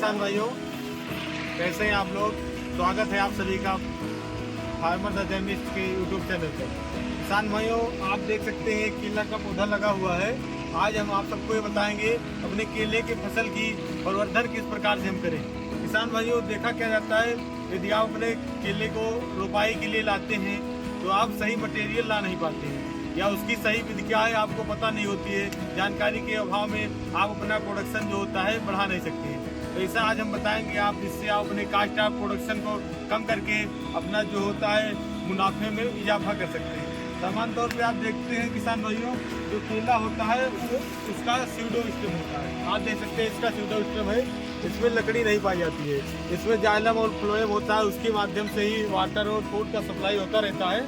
किसान भाइयों, कैसे हैं आप लोग। स्वागत है आप सभी का फार्मर द जर्नलिस्ट के यूट्यूब चैनल पर। किसान भाइयों, आप देख सकते हैं केला का पौधा लगा हुआ है। आज हम आप सबको ये बताएंगे अपने केले की फसल की प्रवर्धन किस प्रकार से हम करें। किसान भाइयों, देखा क्या जाता है, यदि आप अपने केले को रोपाई के लिए लाते हैं तो आप सही मटेरियल ला नहीं पाते हैं, या उसकी सही विधि क्या है आपको पता नहीं होती है। जानकारी के अभाव में आप अपना प्रोडक्शन जो होता है बढ़ा नहीं सकते हैं। तो ऐसा आज हम बताएंगे आप, जिससे आप अपने कास्ट ऑफ प्रोडक्शन को कम करके अपना जो होता है मुनाफे में इजाफा कर सकते हैं। सामान्य तौर पे आप देखते हैं किसान भाइयों, जो केला होता है वो उसका स्यूडो स्टेम होता है। आप देख सकते हैं इसका स्यूडो स्टेम है, इसमें लकड़ी नहीं पाई जाती है। इसमें जाइलम और फ्लोएम होता है, उसके माध्यम से ही वाटर और फूड का सप्लाई होता रहता है।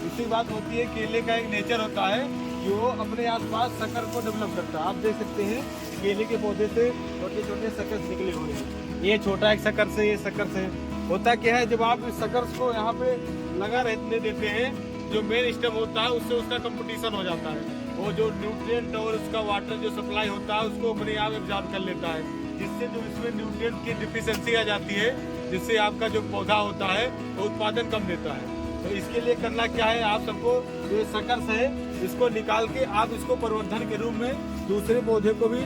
दूसरी बात होती है, केले का एक नेचर होता है कि वो अपने आसपास शक्कर को डेवलप करता है। आप देख सकते हैं केले के पौधे से छोटे छोटे शक्कर निकले हुए हैं। ये छोटा एक शक्कर से, ये शक्कर से होता क्या है, जब आप इस शक्कर को यहाँ पे लगा रहने देते हैं, जो मेन स्टेम होता है उससे उसका कंपटीशन हो जाता है। वो जो न्यूट्रिएंट और उसका वाटर जो सप्लाई होता है उसको अपने आप एब्जॉर्ब कर लेता है, जिससे जो इसमें न्यूट्रिएंट की डिफिशियंसी आ जाती है, जिससे आपका जो पौधा होता है वो उत्पादन कम देता है। तो इसके लिए करना क्या है, आप सबको जो शक्कर है इसको निकाल के आप इसको प्रवर्धन के रूप में दूसरे पौधे को भी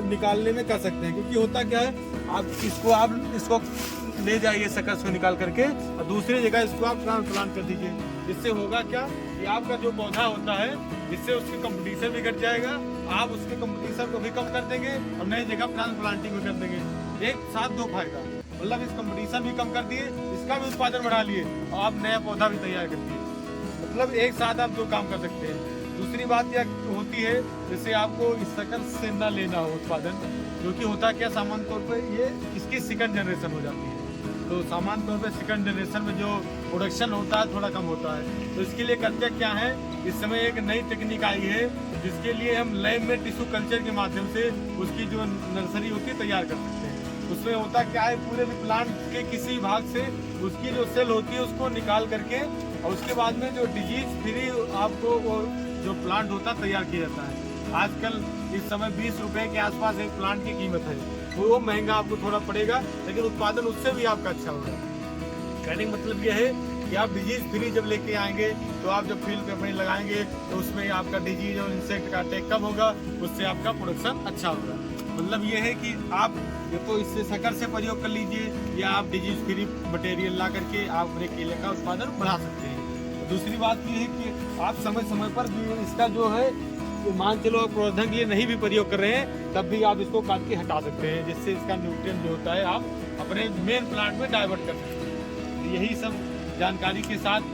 निकालने में कर सकते हैं। क्योंकि होता क्या है, आप इसको ले जाइए शक्कर को निकाल करके और दूसरी जगह इसको आप ट्रांसप्लांट कर दीजिए। इससे होगा क्या कि आपका जो पौधा होता है, इससे उसकी कंपटीशन भी घट जाएगा, आप उसके कंपटीशन को भी कम कर देंगे और नई जगह ट्रांसप्लांटिंग भी कर देंगे। एक साथ दो फायदा, मतलब इस कंपटीशन भी कम कर दिए, इसका भी उत्पादन बढ़ा लिए और आप नया पौधा भी तैयार कर दिए। मतलब एक साथ आप दो काम कर सकते हैं। दूसरी बात यह होती है, जैसे आपको इस शक्कर से न लेना हो उत्पादन, क्योंकि होता क्या, सामान्य तौर पर ये इसकी सेकंड जनरेशन हो जाती है। तो सामान्य तौर पर सेकंड जनरेशन में जो प्रोडक्शन होता है थोड़ा कम होता है। तो इसके लिए करते क्या है, इस समय एक नई टेक्निक आई है, जिसके लिए हम लैब में टिश्यू कल्चर के माध्यम से उसकी जो नर्सरी होती है तैयार कर सकते हैं। उसमें होता क्या है, पूरे भी प्लांट के किसी भाग से उसकी जो सेल होती है उसको निकाल करके और उसके बाद में जो डिजीज फ्री आपको वो जो प्लांट होता है तैयार किया जाता है। आजकल इस समय 20 रुपए के आसपास एक प्लांट की कीमत है। वो महंगा आपको थोड़ा पड़ेगा, लेकिन उत्पादन उससे भी आपका अच्छा होगा। कहने का मतलब यह है कि आप डिजीज फ्री जब लेके आएंगे तो आप जब फील्ड पे अपने लगाएंगे तो उसमें आपका डिजीज और इंसेक्ट का अटैक कम होगा, उससे आपका प्रोडक्शन अच्छा होगा। मतलब ये है कि आप तो इससे शक्कर से प्रयोग कर लीजिए, या आप डिजीज फ्री मटेरियल ला करके आप अपने केले का उत्पादन बढ़ा सकते हैं। दूसरी बात ये है कि आप समय समय पर इसका जो है, मान चलो प्रवर्धन के लिए नहीं भी प्रयोग कर रहे हैं, तब भी आप इसको काट के हटा सकते हैं, जिससे इसका न्यूट्रिएंट जो होता है आप अपने मेन प्लांट में डाइवर्ट कर सकते हैं। यही सब जानकारी के साथ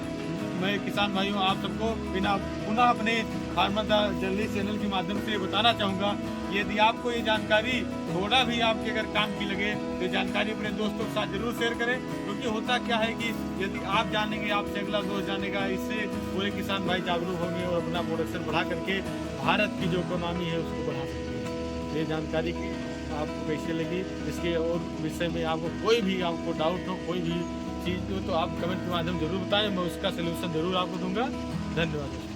मैं किसान भाइयों आप सबको पुनः अपने फार्मर द जर्नलिस्ट चैनल के माध्यम से बताना चाहूँगा, यदि आपको ये जानकारी थोड़ा भी आपके अगर काम की लगे तो जानकारी अपने दोस्तों के साथ जरूर शेयर करें। क्योंकि होता क्या है कि यदि आप जानेंगे, आपसे अगला दोस्त जानेगा, इससे पूरे किसान भाई जागरूक होंगे और अपना प्रोडक्शन बढ़ा करके भारत की जो इकोनॉमी है उसको बढ़ा सकते हैं। ये जानकारी की आपको कैसे लगी, इसके और विषय में आपको कोई भी आपको डाउट हो, कोई भी चीज़ हो, तो आप कमेंट के माध्यम जरूर बताएं, मैं उसका सलूशन जरूर आपको दूंगा। धन्यवाद।